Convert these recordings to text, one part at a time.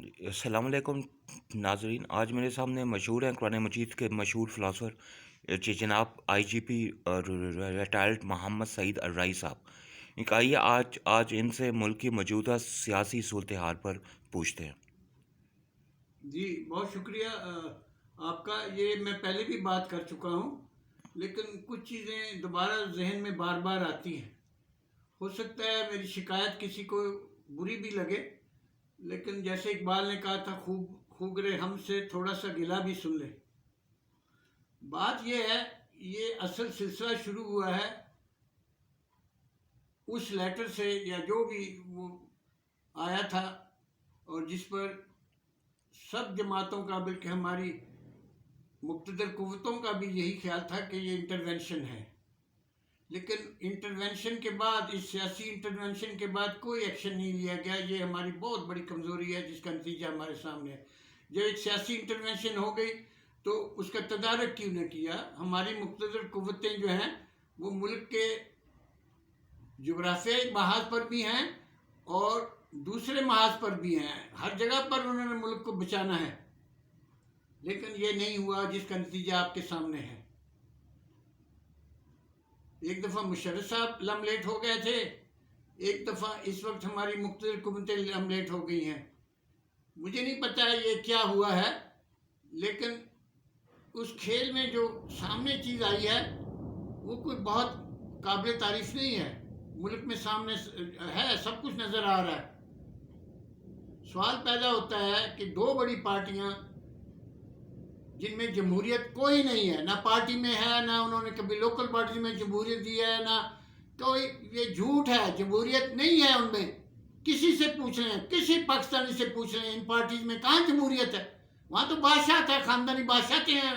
السلام علیکم ناظرین، آج میرے سامنے مشہور ہیں قرآن مجید کے مشہور فلاسفر جناب آئی جی پی ریٹائرڈ محمد سعید الرائی صاحب۔ آئیے آج ان سے ملک کی موجودہ سیاسی صورتحال پر پوچھتے ہیں۔ جی بہت شکریہ آپ کا۔ یہ میں پہلے بھی بات کر چکا ہوں، لیکن کچھ چیزیں دوبارہ ذہن میں بار بار آتی ہیں۔ ہو سکتا ہے میری شکایت کسی کو بری بھی لگے، لیکن جیسے اقبال نے کہا تھا، خوگرے ہم سے تھوڑا سا گلہ بھی سن لے۔ بات یہ ہے، یہ اصل سلسلہ شروع ہوا ہے اس لیٹر سے، یا جو بھی وہ آیا تھا، اور جس پر سب جماعتوں کا بلکہ ہماری مقتدر قوتوں کا بھی یہی خیال تھا کہ یہ انٹرونشن ہے۔ لیکن انٹرونشن کے بعد، اس سیاسی انٹرونشن کے بعد کوئی ایکشن نہیں لیا گیا۔ یہ ہماری بہت بڑی کمزوری ہے، جس کا نتیجہ ہمارے سامنے ہے۔ جب ایک سیاسی انٹرونشن ہو گئی تو اس کا تدارک کیوں نہ کیا؟ ہماری مقتدر قوتیں جو ہیں وہ ملک کے جغرافیائی محاذ پر بھی ہیں اور دوسرے محاذ پر بھی ہیں، ہر جگہ پر انہوں نے ملک کو بچانا ہے، لیکن یہ نہیں ہوا، جس کا نتیجہ آپ کے سامنے ہے۔ ایک دفعہ مشرف صاحب لم لیٹ ہو گئے تھے، ایک دفعہ اس وقت ہماری مقتدر قوتیں لم لیٹ ہو گئی ہیں۔ مجھے نہیں پتا یہ کیا ہوا ہے، لیکن اس کھیل میں جو سامنے چیز آئی ہے وہ کوئی بہت قابل تعریف نہیں ہے۔ ملک میں سامنے ہے، سب کچھ نظر آ رہا ہے۔ سوال پیدا ہوتا ہے کہ دو بڑی پارٹیاں جن میں جمہوریت کوئی نہیں ہے، نہ پارٹی میں ہے، نہ انہوں نے کبھی لوکل پارٹی میں جمہوریت دی ہے، نہ کوئی، یہ جھوٹ ہے، جمہوریت نہیں ہے ان میں۔ کسی سے پوچھ لیں، کسی پاکستانی سے پوچھ لیں، ان پارٹیز میں کہاں جمہوریت ہے؟ وہاں تو بادشاہ ہے، خاندانی بادشاہ کے ہیں،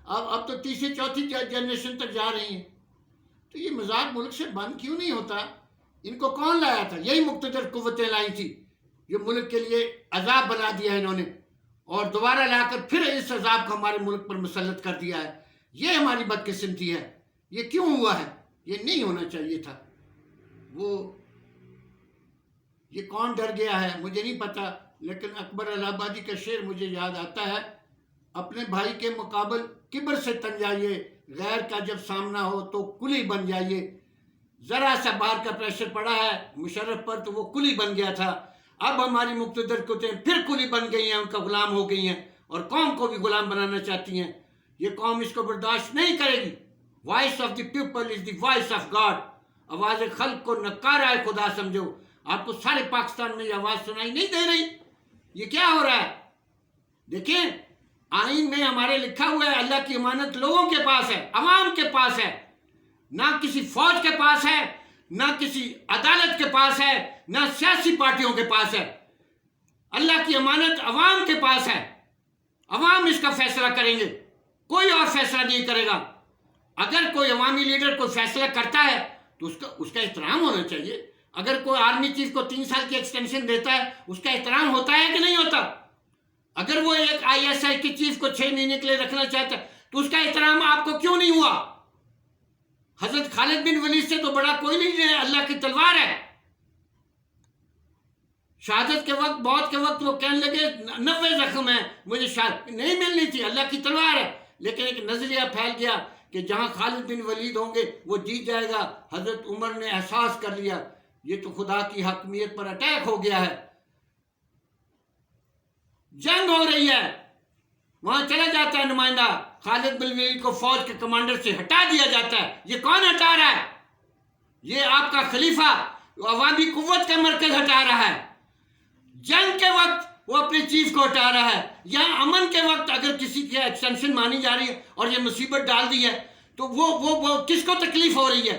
اب تو تیسری چوتھی جنریشن تک جا رہی ہیں۔ تو یہ مذاق ملک سے بند کیوں نہیں ہوتا؟ ان کو کون لایا تھا؟ یہی مقتدر قوتیں لائی تھی، جو ملک کے لیے عذاب بنا دیا ہے انہوں نے، اور دوبارہ لا کر پھر اس عذاب کو ہمارے ملک پر مسلط کر دیا ہے۔ یہ ہماری بدقسمتی ہے۔ یہ کیوں ہوا ہے؟ یہ نہیں ہونا چاہیے تھا۔ یہ کون ڈر گیا ہے مجھے نہیں پتا، لیکن اکبر الہ آبادی کا شعر مجھے یاد آتا ہے، اپنے بھائی کے مقابل کبر سے تن جائیے، غیر کا جب سامنا ہو تو کلی بن جائیے۔ ذرا سا باہر کا پریشر پڑا ہے مشرف پر تو وہ کلی بن گیا تھا۔ اب ہماری مقتدر قوتیں پھر کلی بن گئی ہیں، ان کا غلام ہو گئی ہیں، اور قوم کو بھی غلام بنانا چاہتی ہیں۔ یہ قوم اس کو برداشت نہیں کرے گی۔ Voice of the people is the voice of God. آواز خلق کو نکارہ خدا سمجھو۔ آپ کو سارے پاکستان میں یہ آواز سنائی نہیں دے رہی؟ یہ کیا ہو رہا ہے؟ دیکھیں، آئین میں ہمارے لکھا ہوا ہے، اللہ کی امانت لوگوں کے پاس ہے، عوام کے پاس ہے، نہ کسی فوج کے پاس ہے، نہ کسی عدالت کے پاس ہے، نہ سیاسی پارٹیوں کے پاس ہے۔ اللہ کی امانت عوام کے پاس ہے۔ عوام اس کا فیصلہ کریں گے، کوئی اور فیصلہ نہیں کرے گا۔ اگر کوئی عوامی لیڈر کوئی فیصلہ کرتا ہے تو اس کا احترام ہونا چاہیے۔ اگر کوئی آرمی چیف کو 3 سال کی ایکسٹینشن دیتا ہے، اس کا احترام ہوتا ہے کہ نہیں ہوتا؟ اگر وہ ایک ISI کے چیف کو 6 مہینے کے لیے رکھنا چاہتا ہے تو اس کا احترام آپ کو کیوں نہیں ہوا؟ حضرت خالد بن ولید سے تو بڑا کوئی نہیں ہے، اللہ کی تلوار ہے۔ شہادت کے وقت، موت کے وقت وہ کہنے لگے 90 زخم ہیں، مجھے شہادت نہیں ملنی تھی، اللہ کی تلوار ہے۔ لیکن ایک نظریہ پھیل گیا کہ جہاں خالد بن ولید ہوں گے وہ جیت جائے گا۔ حضرت عمر نے احساس کر لیا یہ تو خدا کی حاکمیت پر اٹیک ہو گیا ہے، جنگ ہو رہی ہے۔ وہاں چلا جاتا ہے نمائندہ، خالد بن ولید کو فوج کے کمانڈر سے ہٹا دیا جاتا ہے۔ یہ کون ہٹا رہا ہے؟ یہ آپ کا خلیفہ عوامی قوت کا مرکز ہٹا رہا ہے۔ جنگ کے وقت وہ اپنے چیف کو ہٹا رہا ہے، یا امن کے وقت اگر کسی کی ایکسٹینشن مانی جا رہی ہے اور یہ مصیبت ڈال دی ہے تو وہ کس کو تکلیف ہو رہی ہے؟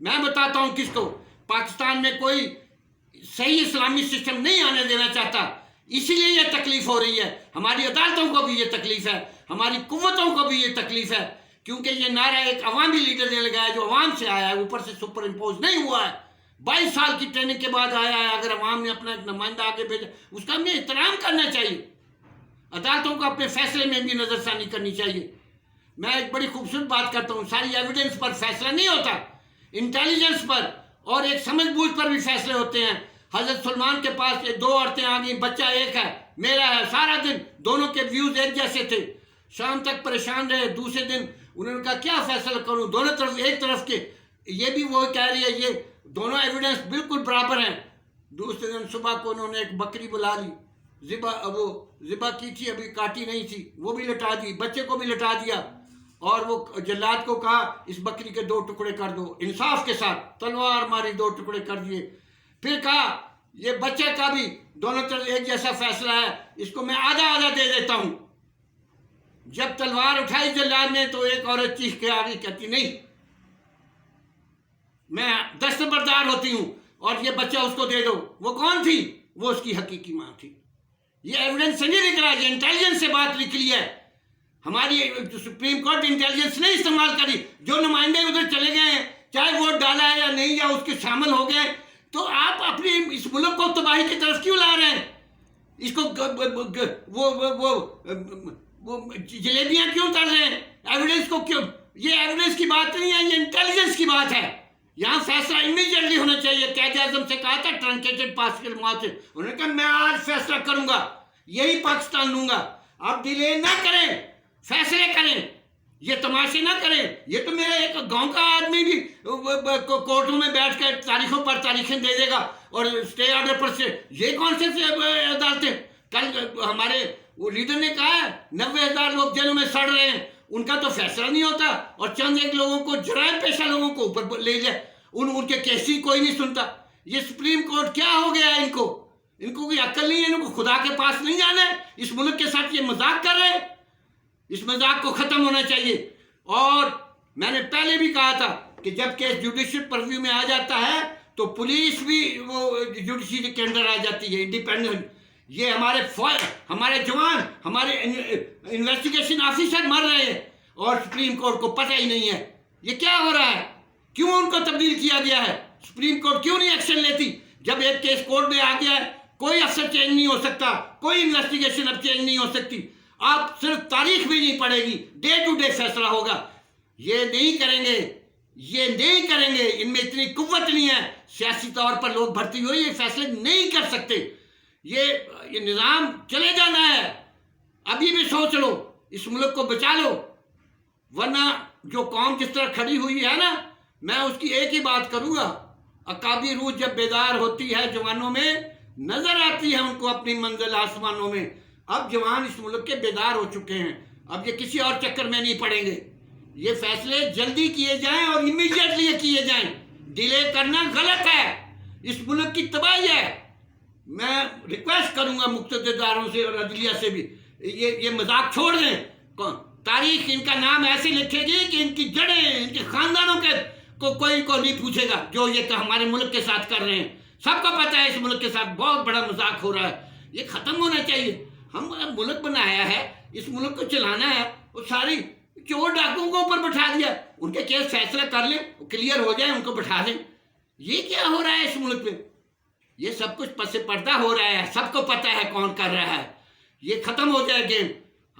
میں بتاتا ہوں کس کو۔ پاکستان میں کوئی صحیح اسلامی سسٹم نہیں آنے دینا چاہتا، اسی لیے یہ تکلیف ہو رہی ہے۔ ہماری عدالتوں کو بھی یہ تکلیف ہے، ہماری قوتوں کو بھی یہ تکلیف ہے، کیونکہ یہ نعرہ ایک عوامی لیڈر نے لگایا جو عوام سے آیا ہے، اوپر سے سپر امپوز نہیں ہوا ہے۔ 22 سال کی ٹریننگ کے بعد آیا ہے۔ اگر عوام نے اپنا ایک نمائندہ آگے بھیجا، اس کا ہمیں احترام کرنا چاہیے۔ عدالتوں کو اپنے فیصلے میں بھی نظر ثانی کرنی چاہیے۔ میں ایک بڑی خوبصورت بات کرتا ہوں، ساری ایویڈنس پر فیصلہ نہیں ہوتا، انٹیلیجنس پر اور ایک سمجھ بوجھ پر بھی فیصلے ہوتے ہیں۔ حضرت سلمان کے پاس یہ 2 عورتیں آ گئیں, بچہ ایک ہے, میرا ہے, سارا دن دونوں کے ویوز ایک جیسے تھے, شام تک پریشان رہے. دوسرے دن انہوں نے کہا کیا فیصلہ کروں, دونوں طرف ایک طرف کے, یہ بھی وہ کہہ رہی ہے, یہ دونوں ایویڈنس بالکل برابر ہیں. دوسرے دن صبح کو انہوں نے ایک بکری بلا لی, ذبح کی تھی, ابھی کاٹی نہیں تھی, وہ بھی لٹا دی, بچے کو بھی لٹا دیا, اور وہ جلاد کو کہا اس بکری کے 2 ٹکڑے کر دو, انصاف کے ساتھ تلوار ماری 2 ٹکڑے کر دیے. پھر کہا یہ بچے کا بھی دونوں طرف ایک جیسا فیصلہ ہے, اس کو میں آدھا آدھا دے دیتا ہوں. جب تلوار اٹھائی جلاد نے تو ایک عورت چیخ کے آ گئی, کہتی نہیں میں دستبردار ہوتی ہوں اور یہ بچہ اس کو دے دو. وہ کون تھی؟ وہ اس کی حقیقی ماں تھی. یہ ایویڈنس سے نہیں لکھ رہا, یہ انٹیلیجنس سے بات نکلی ہے. ہماری سپریم کورٹ انٹیلیجنس نہیں استعمال کری. جو نمائندے ادھر چلے گئے ہیں, چاہے ووٹ ڈالا ہے یا نہیں, یا اس کے شامل ہو گئے, تو آپ اپنے اس ملک کو تباہی کی طرف کیوں لا رہے ہیں؟ اس کو وہ جلیبیاں کیوں تل رہے ہیں؟ ایویڈنس کو کیوں؟ یہ ایویڈنس کی بات نہیں ہے, یہ انٹیلیجنس کی بات ہے. یہاں فیصلہ امیڈیٹلی ہونا چاہیے. قائد اعظم سے کہا تھا ٹرنکیٹڈ پاسکل موت سے, انہوں نے کہا میں آج فیصلہ کروں گا, یہی پاکستان لوں گا. آپ ڈیلے نہ کریں, فیصلے کریں, یہ تماشے نہ کریں. یہ تو میرا ایک گاؤں کا آدمی بھی کورٹوں میں بیٹھ کر تاریخوں پر تاریخیں دے دے گا اور اسٹے آرڈر پر سے. یہ کون سے عدالتیں؟ کل ہمارے وہ لیڈر نے کہا ہے 90,000 لوگ جیلوں میں سڑ رہے ہیں, ان کا تو فیصلہ نہیں ہوتا, اور چند ایک لوگوں کو, جرائم پیشہ لوگوں کو اوپر لے جائے, ان کے کیس ہی کوئی نہیں سنتا. یہ سپریم کورٹ کیا ہو گیا ہے؟ ان کو کوئی عقل نہیں ہے, ان کو خدا کے پاس نہیں جانا ہے. اس ملک کے ساتھ یہ مذاق کر رہے ہیں. اس مذاق کو ختم ہونا چاہیے. اور میں نے پہلے بھی کہا تھا کہ جب کیس جوڈیشل پرویو میں آ جاتا ہے تو پولیس بھی وہ جوڈیشری کے انڈر آ جاتی ہے, انڈیپینڈنٹ. یہ ہمارے جوان, ہمارے انویسٹیگیشن آفیسر مر رہے ہیں اور سپریم کورٹ کو پتہ ہی نہیں ہے. یہ کیا ہو رہا ہے؟ کیوں ان کو تبدیل کیا گیا ہے؟ سپریم کورٹ کیوں نہیں ایکشن لیتی؟ جب ایک کیس کورٹ میں آ گیا ہے, کوئی افسر چینج نہیں ہو سکتا, کوئی انویسٹیگیشن اب چینج نہیں ہو سکتی. آپ صرف تاریخ بھی نہیں پڑھے گی, ڈے ٹو ڈے فیصلہ ہوگا. یہ نہیں کریں گے, یہ نہیں کریں گے. ان میں اتنی قوت نہیں ہے, سیاسی طور پر لوگ بھرتی ہوئی یہ فیصلے نہیں کر سکتے. یہ نظام چلے جانا ہے. ابھی بھی سوچ لو, اس ملک کو بچا لو, ورنہ جو قوم جس طرح کھڑی ہوئی ہے نا, میں اس کی ایک ہی بات کروں گا. اکابی روح جب بیدار ہوتی ہے جوانوں میں, نظر آتی ہے ان کو اپنی منزل آسمانوں میں. اب جوان اس ملک کے بیدار ہو چکے ہیں, اب یہ کسی اور چکر میں نہیں پڑیں گے. یہ فیصلے جلدی کیے جائیں اور امیڈیٹلی کیے جائیں. ڈیلے کرنا غلط ہے, اس ملک کی تباہی ہے. میں ریکویسٹ کروں گا مقتدر اداروں سے اور عدلیہ سے بھی, یہ مذاق چھوڑ دیں. تاریخ ان کا نام ایسے لکھے گی کہ ان کی جڑیں, ان کے خاندانوں کے کوئی کو نہیں پوچھے گا جو یہ ہمارے ملک کے ساتھ کر رہے ہیں. سب کو پتہ ہے اس ملک کے ساتھ بہت بڑا مذاق ہو رہا ہے. یہ ختم ہونا چاہیے. ہم ملک بنایا ہے, اس ملک کو چلانا ہے, وہ ساری چور ڈاکوں کو اوپر بٹھا دیا. ان کے کیس فیصلہ کر لیں, کلیئر ہو جائے, ان کو بٹھا دیں. یہ کیا ہو رہا ہے اس ملک میں؟ یہ سب کچھ پس پردہ ہو رہا ہے, سب کو پتہ ہے کون کر رہا ہے. یہ ختم ہو جائے گیم.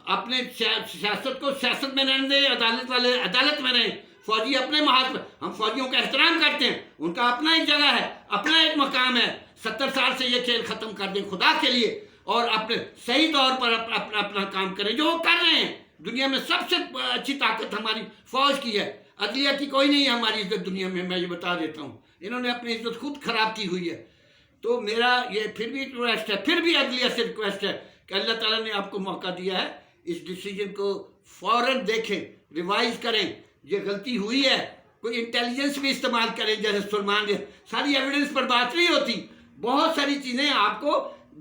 اپنے سیاست کو سیاست میں رہنے دیں, عدالت والے عدالت میں رہیں. فوجی اپنے محاذ پر, ہم فوجیوں کا احترام کرتے ہیں, ان کا اپنا ایک جگہ ہے, اپنا ایک مقام ہے. 70 سال سے یہ کھیل ختم کر دیں خدا کے لیے, اور اپنے صحیح طور پر اپنا کام کریں جو وہ کر رہے ہیں. دنیا میں سب سے اچھی طاقت ہماری فوج کی ہے, عدلیہ کی کوئی نہیں ہے ہماری عزت دنیا میں, میں یہ بتا دیتا ہوں. انہوں نے اپنی عزت خود خراب کی ہوئی ہے. تو میرا یہ پھر بھی ریکویسٹ ہے, پھر بھی عدلیہ سے ریکویسٹ ہے کہ اللہ تعالیٰ نے آپ کو موقع دیا ہے, اس ڈیسیجن کو فوراً دیکھیں, ریوائز کریں. یہ غلطی ہوئی ہے, کوئی انٹیلیجنس بھی استعمال کریں. جیسے سلمان نے, ساری ایویڈنس پر بات نہیں ہوتی, بہت ساری چیزیں آپ کو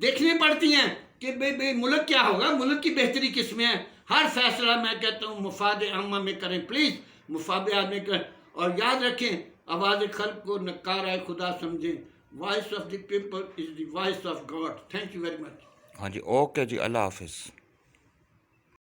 دیکھنی پڑتی ہیں کہ ملک کیا ہوگا, ملک کی بہتری کس میں ہے. ہر فیصلہ میں کہتا ہوں مفاد عامہ میں کریں, پلیز مفاد عامہ کریں. اور یاد رکھیں, آواز خلق کو نکارہ خدا سمجھیں. Voice of the people is the voice of God. Thank you very much. ہاں جی, اوکے جی, اللہ حافظ.